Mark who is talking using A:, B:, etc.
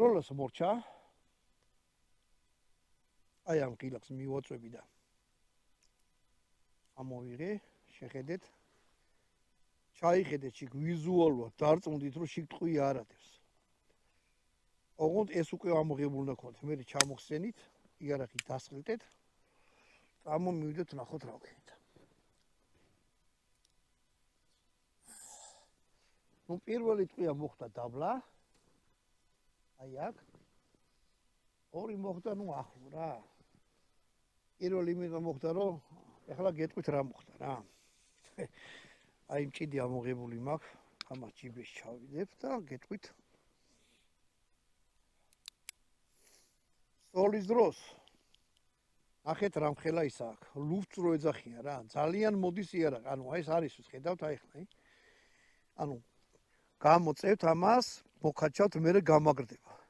A: კონტროლს მორჩა. აი ამ კილაკს მივაწვევი და ამოვიღე, შეხედეთ. ჩაიხედეთ შიგ ვიზუალურად, დარწმუნდით რომ შიგ ტყვი არ არის. ოღონდ ეს უკვე ამოღებული უნდა გქონდეთ. მე ჩამოხსენით, იარაღი დასყრდეთ. წამომივიდეთ ნახოთ რა ვქენით. ნუ პირველი ტყვია მოხდა დაბლა. აი აქ. ორი მოხდა ნუ ახლო რა. პირველი იმედა მოხდა რომ ეხლა გეტყვით რა მოხდა რა. აი მჭიდი ამოღებული მაქვს. ამას ჯიბეში ჩავიდებ და გეტყვით. სოლის დროს ნახეთ რა მხელა ის აქვს. ლუფტს რო ეძახიან რა. ძალიან მოდის იარაღი. ანუ აი ეს არის ხედავთ აი ხლა. ანუ გამოწევთ ამას, მოკაჩავთ, მერე გამაგრდება.